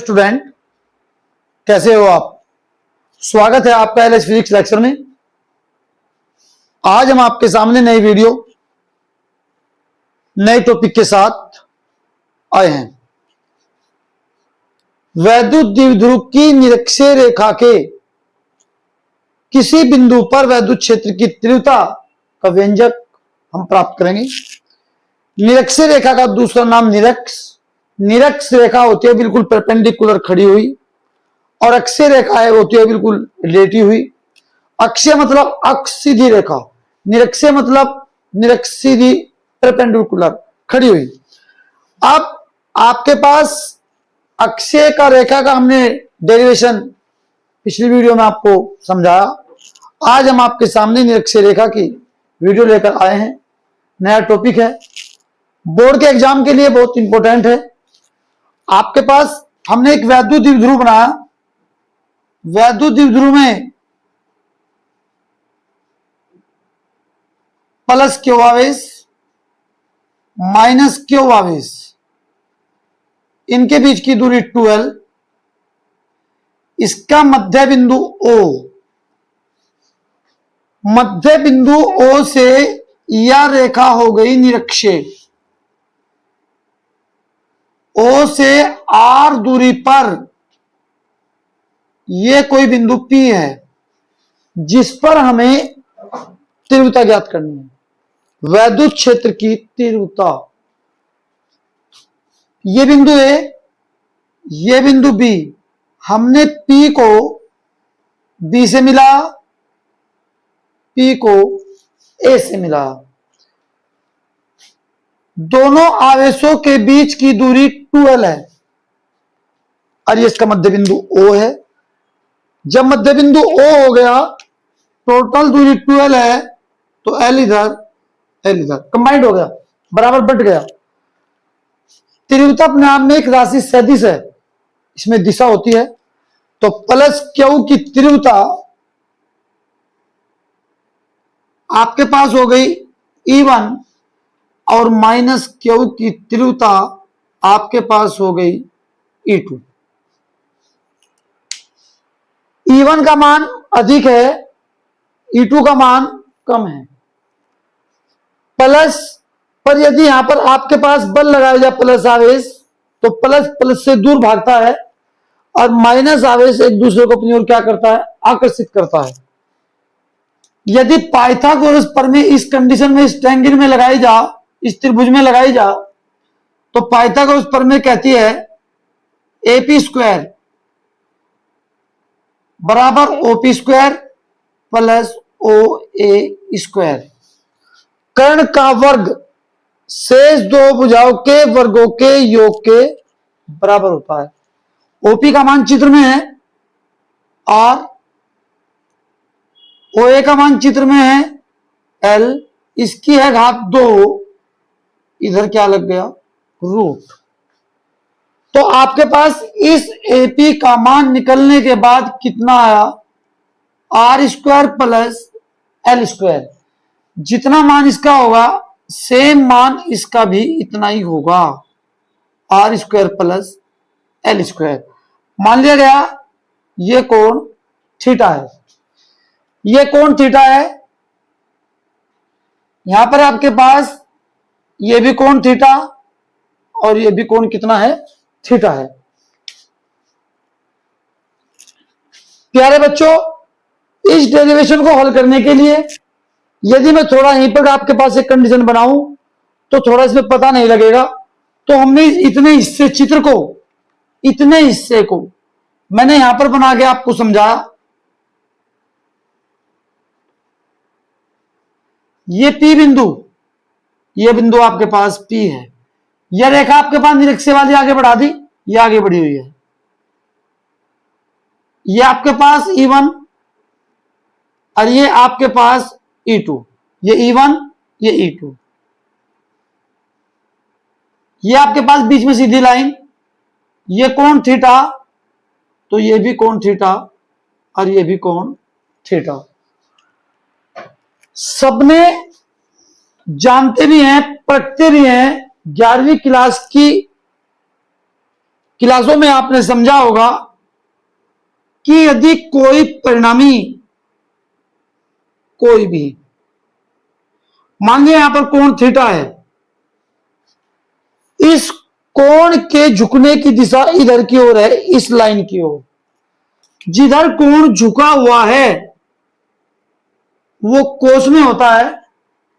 Student, कैसे हो आप। स्वागत है आपका एलएस फिजिक्स लेक्चर में। आज हम आपके सामने नई वीडियो नए टॉपिक के साथ आए हैं। वैद्युत द्विध्रुव की निरक्षीय रेखा के किसी बिंदु पर वैद्युत क्षेत्र की तीव्रता का व्यंजक हम प्राप्त करेंगे। निरक्षीय रेखा का दूसरा नाम निरक्ष। निरक्ष रेखा होती है बिल्कुल परपेंडिकुलर खड़ी हुई, और अक्षीय रेखा है होती है बिल्कुल लेटी हुई। अक्षीय मतलब अक्ष सीधी रेखा, निरक्षीय मतलब निरक्ष सीधी परपेंडिकुलर खड़ी हुई। अब आपके पास अक्षीय का रेखा का हमने डेरिवेशन पिछली वीडियो में आपको समझाया। आज हम आपके सामने निरक्षीय रेखा की वीडियो लेकर आए हैं। नया टॉपिक है, बोर्ड के एग्जाम के लिए बहुत इंपॉर्टेंट है। आपके पास हमने एक वैद्युत द्विध्रुव बनाया। वैद्युत द्विध्रुव में प्लस क्यू आवेश माइनस क्यू आवेश, इनके बीच की दूरी 12। इसका मध्य बिंदु O, मध्य बिंदु O से यह रेखा हो गई निरक्षीय। O से R दूरी पर यह कोई बिंदु P है जिस पर हमें तीव्रता ज्ञात करनी है, वैद्युत क्षेत्र की तीव्रता। यह बिंदु A, यह बिंदु B। हमने P को B से मिला, P को A से मिला। दोनों आवेशों के बीच की दूरी 12 है और ये इसका मध्य बिंदु O है। जब मध्य बिंदु O हो गया, टोटल दूरी 12 है, तो L इधर L इधर कंबाइंड हो गया, बराबर बट गया। तीव्रता अपने आप में एक राशि सदिश है, इसमें दिशा होती है। तो प्लस क्यू की तीव्रता आपके पास हो गई E1 और माइनस क्यू की तीव्रता आपके पास हो गई E2। E1 का मान अधिक है, E2 का मान कम है। प्लस पर यदि यहां पर आपके पास बल लगाया जाए प्लस आवेश, तो प्लस प्लस से दूर भागता है और माइनस आवेश एक दूसरे को अपनी ओर क्या करता है, आकर्षित करता है। यदि पाइथागोरस प्रमेय इस कंडीशन में, इस ट्रायंगल में लगाई जा, इस त्रिभुज में लगाई जा, तो पाइथागोरस प्रमेय कहती है AP स्क्वायर बराबर OP square plus OA square. कर्ण का वर्ग शेष दो भुजाओं के वर्गों के योग के बराबर होता है। OP का मान चित्र में है और OA का मान चित्र में है L, इसकी है घात 2, इधर क्या लग गया, रूट। तो आपके पास इस AP का मान निकलने के बाद कितना आया, R square plus L square. जितना मान इसका होगा सेम मान इसका भी इतना ही होगा, R square plus L square. मान लिया गया ये कोण थीटा है, ये कोण थीटा है। यहां पर आपके पास ये भी कोण थीटा और ये भी कोण कितना है, थीटा है। प्यारे बच्चों, इस डेरिवेशन को हल करने के लिए यदि मैं थोड़ा यहीं पर आपके पास एक कंडीशन बनाऊं तो थोड़ा इसमें पता नहीं लगेगा। तो हमने इतने हिस्से चित्र को, इतने हिस्से को मैंने यहां पर बना के आपको समझाया। ये P बिंदु, ये बिंदु आपके पास P है। यह रेखा आपके पास निरक्षीय वाली आगे बढ़ा दी, ये आगे बढ़ी हुई है। ये आपके पास E1 और ये आपके पास E2, ये E1 ये E2। ये आपके पास बीच में सीधी लाइन, ये कोण थीटा, तो ये भी कोण थीटा और ये भी कोण थीटा। सबने जानते भी हैं, पढ़ते भी हैं। 11वीं क्लास की क्लासों में आपने समझा होगा कि यदि कोई परिणामी, कोई भी, मान लिया यहां पर कोण थीटा है, इस कोण के झुकने की दिशा इधर की ओर है, इस लाइन की ओर। जिधर कोण झुका हुआ है वो कोस में होता है,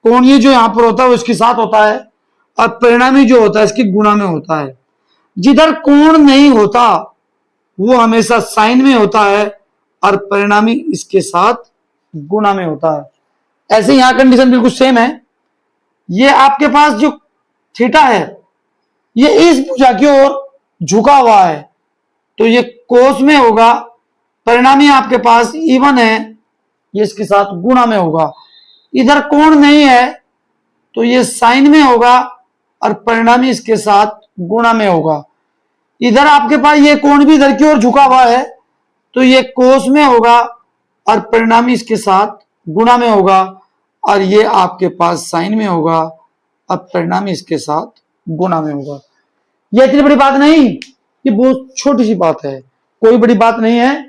कोण ये जो यहां पर होता है वो इसके साथ होता है, और परिणामी जो होता है इसकी गुणा में होता है। जिधर कोण नहीं होता वो हमेशा साइन में होता है और परिणामी इसके साथ गुणा में होता है। ऐसे यहां कंडीशन बिल्कुल सेम है। ये आपके पास जो थीटा है ये इस भुजा की ओर झुका हुआ है, तो ये कोस में होगा, परिणामी आपके पास इवन है, ये इसके साथ गुणा में होगा। इधर कोण नहीं है तो ये साइन में होगा और परिणामी इसके साथ गुणा में होगा। इधर आपके पास ये कोण भी इधर की ओर झुका हुआ है तो ये कोस में होगा और परिणामी इसके साथ गुणा में होगा, और ये आपके पास साइन में होगा और परिणामी इसके साथ गुणा में होगा। ये इतनी बड़ी बात नहीं, ये बहुत छोटी सी बात है, कोई बड़ी बात नहीं है,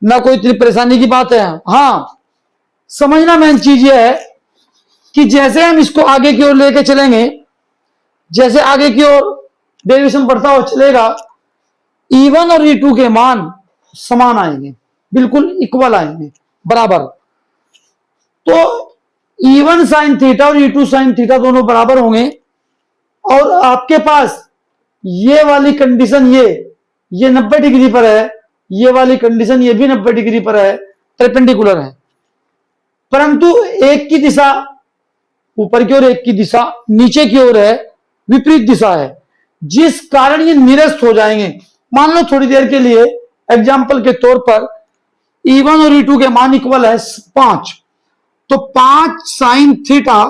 ना कोई इतनी परेशानी की बात है। हाँ, समझना मेन चीज ये है कि जैसे हम इसको आगे की ओर लेके चलेंगे, जैसे आगे की ओर डेरिवेशन बढ़ता हुआ चलेगा, E1 और E2 के मान समान आएंगे, बिल्कुल इक्वल आएंगे, बराबर। तो E1 साइन थीटा और E2 साइन थीटा दोनों बराबर होंगे, और आपके पास ये वाली कंडीशन, ये 90 डिग्री पर है, ये वाली कंडीशन ये भी 90 डिग्री पर है, परपेंडिकुलर है, परंतु एक की दिशा ऊपर की ओर, एक की दिशा नीचे की ओर है, विपरीत दिशा है, जिस कारण ये निरस्त हो जाएंगे। मान लो थोड़ी देर के लिए एग्जाम्पल के तौर पर E1 और E2 के मान इक्वल है 5, तो 5 साइन थीटा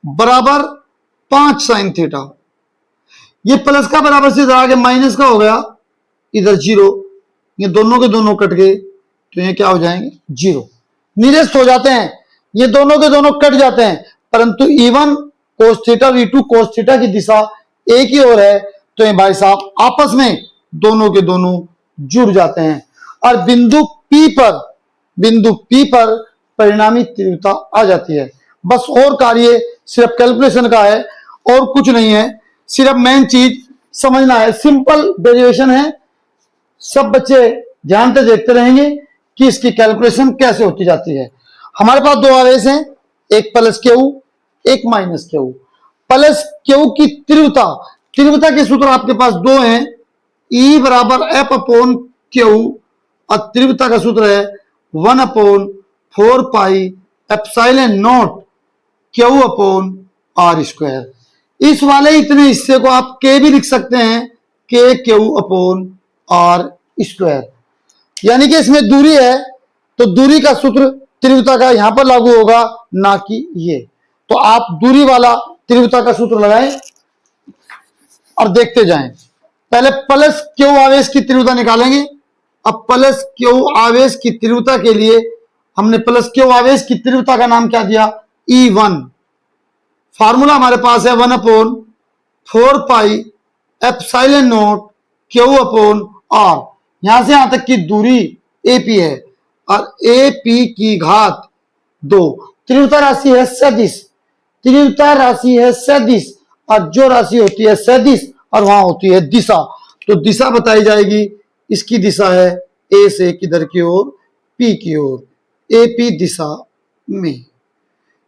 बराबर 5 साइन थीटा, ये प्लस का बराबर से इधर आगे माइनस का हो गया, इधर 0, ये दोनों के दोनों कट गए तो ये क्या हो जाएंगे 0, निरस्त हो जाते हैं, ये दोनों के दोनों कट जाते हैं, परंतु E1 कोस थीटा और E2 कोस थीटा की दिशा एक ही ओर है, तो ये भाई साहब आपस में दोनों के दोनों जुड़ जाते हैं, और बिंदु P पर परिणामी तीव्रता आ जाती है। बस और कार्य सिर्फ कैलकुलेशन का है और कुछ नहीं है, सिर्फ मेन चीज समझना है, सिंपल डेरिवेशन है, सब बच्चे ध्यान से देखते रहेंगे कि इसकी कैलकुलेशन कैसे होती जाती है। हमारे पास दो आवेश हैं, एक प्लस क्यू, एक माइनस क्यू। प्लस क्यू की तीव्रता के सूत्र आपके पास दो हैं, E बराबर F अपॉन क्यू, और तीव्रता का सूत्र है 1 upon 4 pi epsilon naught q upon r square. इस वाले इतने हिस्से को आप के भी लिख सकते हैं, के क्यू अपॉन आर स्क्वायर, यानी कि इसमें दूरी है तो दूरी का सूत्र तीव्रता का यहां पर लागू होगा, ना कि ये। तो आप दूरी वाला तीव्रता का सूत्र लगाएं और देखते जाएं। पहले प्लस क्यू आवेश की तीव्रता निकालेंगे। अब प्लस क्यू आवेश की तीव्रता के लिए हमने प्लस क्यू आवेश की तीव्रता का नाम क्या दिया, E1। फार्मूला हमारे पास है 1 upon 4 pi epsilon naught q upon r. यहां से यहां तक की दूरी AP है, और AP की घात 2। तीव्रता राशि है सदिश, तीव्रता राशि है सदिश, और जो राशि होती है सदिश और वहां होती है दिशा, तो दिशा बताई जाएगी। इसकी दिशा है A से किधर की ओर, P की ओर, AP दिशा में।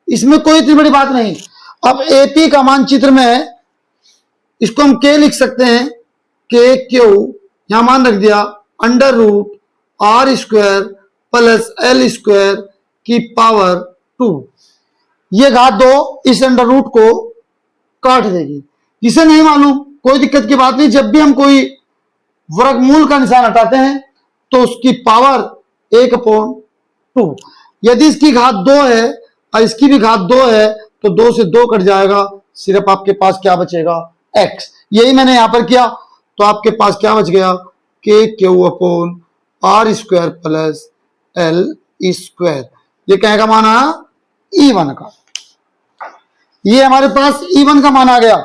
इसमें कोई इतनी बड़ी बात नहीं। अब AP का मानचित्र में है, इसको हम K लिख सकते हैं, के क्यू, यहां मान रख दिया under root r square plus l square की पावर 2। ये घात 2 इस अंडर रूट को काट देगी। इसे नहीं मालूम कोई दिक्कत की बात नहीं, जब भी हम कोई वर्गमूल का निशान हटाते हैं तो उसकी पावर 1/2। यदि इसकी घात 2 है और इसकी भी घात 2 है तो 2 से 2 कट जाएगा, सिर्फ आपके पास क्या बचेगा, x। यही मैंने यहां पर किया, तो आपके पास क्या बच गया, k q upon r square plus l square. ये क्या का मान आया, E1 का। ये हमारे पास E1 का मान आ गया।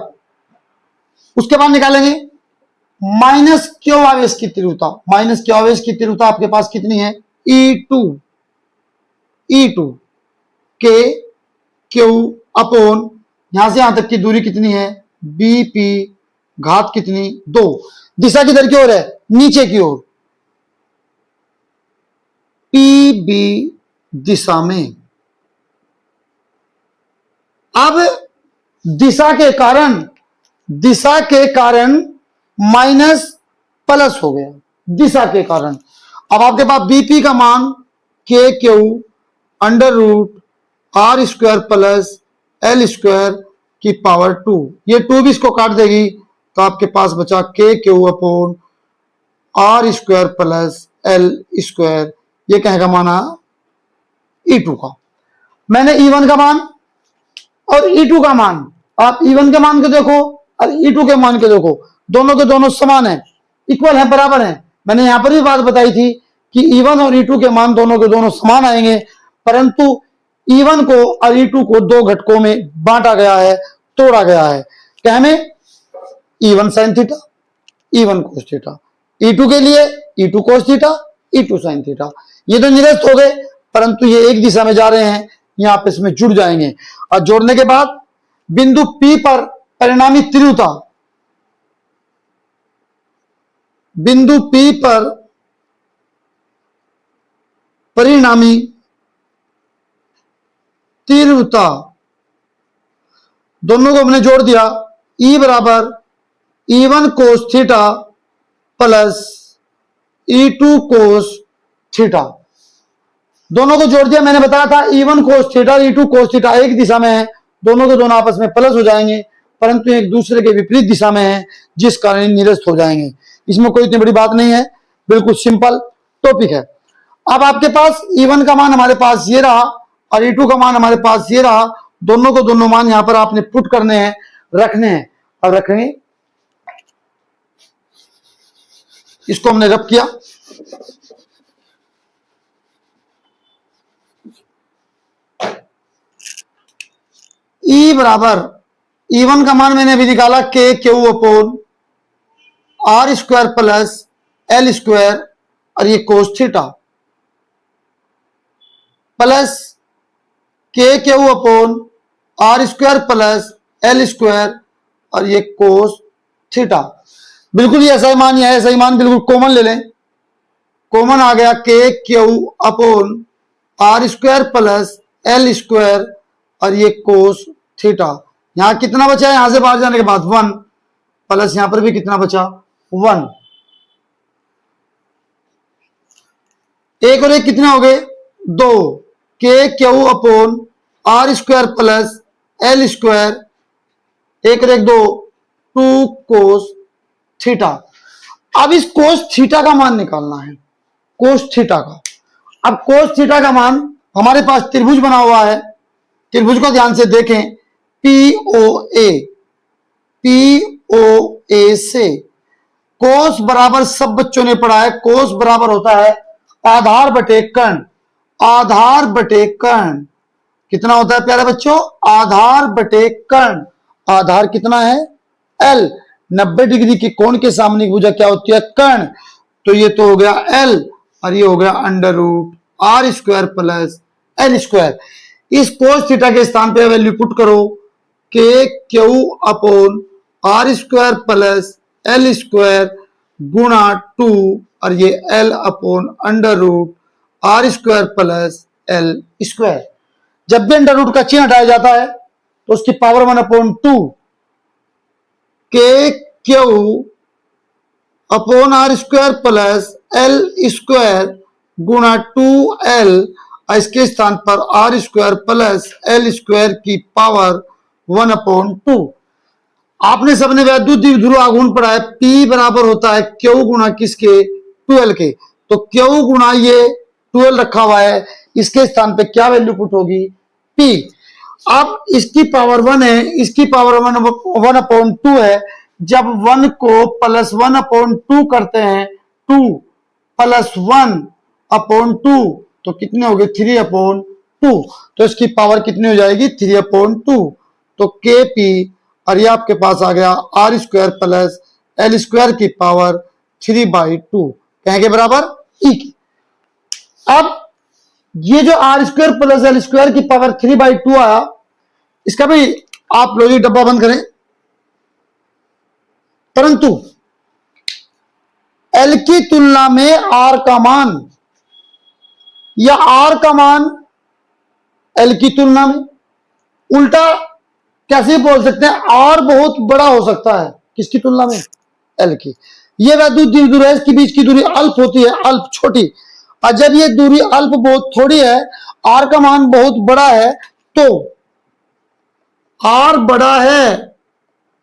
उसके बाद निकालेंगे माइनस क्यू आवेश की तीव्रता। माइनस क्यू आवेश की तीव्रता आपके पास कितनी है, E2 के क्यू अपॉन यहां से यहां तक की दूरी कितनी है, BP घात कितनी 2। दिशा किधर की ओर है, नीचे की ओर, PB दिशा में। अब दिशा के कारण माइनस प्लस हो गया, दिशा के कारण। अब आपके पास बीपी का मान k q under root r square plus l square की पावर 2, ये 2 भी इसको काट देगी तो आपके पास बचा k q upon r square plus l square, ये कहेगा माना E2 का। मैंने E1 का मान और E2 का मान, आप E1 के मान को देखो और E2 के मान को देखो, दोनों के दोनों समान है, इक्वल है, बराबर है। मैंने यहां पर भी बात बताई थी कि E1 और E2 के मान दोनों के दोनों समान आएंगे, परंतु E1 को और E2 को दो घटकों में बांटा गया है, तोड़ा गया है। क्या में E1 sin theta, E1 cos theta, E2 के लिए E2 cos theta, E2 sin theta. ये तो निरस्त हो गए, परंतु ये एक दिशा में जा रहे हैं, यहां पे इसमें जुड़ जाएंगे। और जोड़ने के बाद बिंदु P पर परिणामी तीव्रता, बिंदु P पर परिणामी तीव्रता, दोनों को हमने जोड़ दिया, E बराबर E1 cos theta plus E2 cos theta, दोनों को जोड़ दिया। मैंने बताया था E1 cos थीटा और E2 cos थीटा एक दिशा में है, दोनों के दोनों आपस में प्लस हो जाएंगे, परंतु एक दूसरे के विपरीत दिशा में है, जिस कारण निरस्त हो जाएंगे। इसमें कोई इतनी बड़ी बात नहीं है, बिल्कुल सिंपल टॉपिक है। अब आपके पास E1 का मान हमारे पास ये रहा और E2 का मान हमारे पास ये रहा, दोनों को दोनों मान यहां पर आपने पुट करने हैं, रखने हैं। अब रखेंगे, इसको हमने रब किया, E बराबर E1 का मान मैंने अभी निकाला k q upon r square plus l square और ये cos theta, plus k q upon r square plus l square और ये कोस थीटा। बिल्कुल ये ऐसा ही मान, ऐसा ही मान बिल्कुल कॉमन ले लें, कॉमन आ गया k q upon r square plus l square और ये कोस थीटा। यहां कितना बचा है, यहां से बाहर जाने के बाद 1 प्लस यहां पर भी कितना बचा 1, एक और एक कितने हो गए 2, k q upon r square plus l square, एक और एक 2, 2 कोस थीटा। अब इस कोस थीटा का मान निकालना है, कोस थीटा का। अब कोस थीटा का मान हमारे पास त्रिभुज बना हुआ है, त्रिभुज को ध्यान से देखें, POA से कोस बराबर, सब बच्चों ने पढ़ा है, कोस बराबर होता है आधार बटे कर्ण, आधार बटे कर्ण कितना होता है प्यारे बच्चों, आधार बटे कर्ण। आधार कितना है L, 90 डिग्री के कोण के सामने की भुजा क्या होती है कर्ण, तो ये तो हो गया L और ये हो गया under root r square plus l square. इस कोस थीटा के स्थान पे वैल्यू पुट करो, k q upon r square plus l square गुणा 2 और ये L upon under root r square plus l square. जब भी अंडर रूट का चिन्ह हटाया जाता है तो उसकी power 1/2, k q upon r square plus l square गुणा 2L, इसके स्थान पर r square plus l square की पावर 1/2। आपने सबने वैद्युत द्विध्रुव आघूर्ण पढ़ा है, P बराबर होता है Q गुणा किसके 12 के, तो Q गुणा ये 12 रखा हुआ है, इसके स्थान पे क्या वैल्यू पुट होगी P। अब इसकी पावर 1 है, इसकी पावर 1/2 है, जब 1 को प्लस 1/2 करते हैं, 2 प्लस 1/2 तो कितने हो गए 3/2, तो इसकी पावर कितनी हो जाएगी 3/2, तो KP और ये आपके पास आ गया r square plus l square की पावर 3/2 कहेंगे बराबर ई की। अब ये जो r square plus l square की पावर 3/2 आया, इसका भी आप लॉजिक डब्बा बंद करें, परंतु एल की तुलना में आर का मान या आर का मान एल की तुलना में, उल्टा कैसे बोल सकते हैं, आर बहुत बड़ा हो सकता है किसकी तुलना में, एल की। ये वैद्युत द्विध्रुव है, इसके बीच की दूरी अल्प होती है, अल्प छोटी, और जब ये दूरी अल्प बहुत थोड़ी है, आर का मान बहुत बड़ा है, तो आर बड़ा है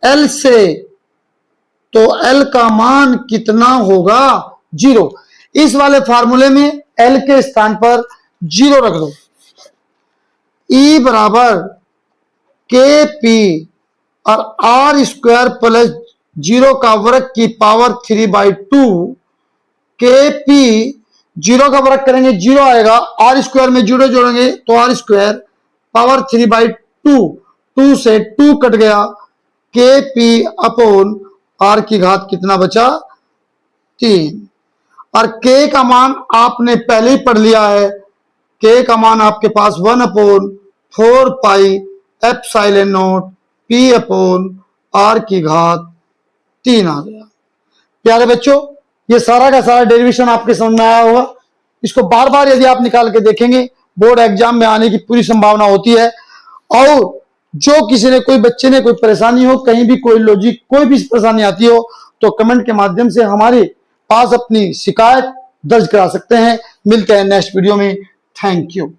एल से, तो एल का मान कितना होगा, 0। इस वाले फार्मूले में एल के स्थान पर 0 रख दो। ई बराबर के पी और आर स्क्वायर प्लस 0 का वर्ग की पावर 3/2, के पी 0 का वर्ग करेंगे 0 आएगा, आर स्क्वायर में 0 जोड़ेंगे तो आर स्क्वायर पावर 3/2, 2 से 2 कट गया, के पी अपॉन आर की घात कितना बचा, 3। और के का मान आपने पहले ही पढ़ लिया है, के का मान आपके पास 1/4 pi epsilon naught p upon r की घात 3 आ गया। प्यारे बच्चों, ये सारा का सारा डेरिवेशन आपके समझ में आया होगा। इसको बार बार यदि आप निकाल के देखेंगे, बोर्ड एग्जाम में आने की पूरी संभावना होती है। और जो किसी ने, कोई बच्चे ने कोई परेशानी हो, कहीं भी कोई लॉजिक, कोई भी परेशानी आती हो, तो कमेंट के माध्यम से हमारे पास अपनी शिकायत दर्ज करा सकते हैं। मिलते हैं नेक्स्ट वीडियो में। Thank you.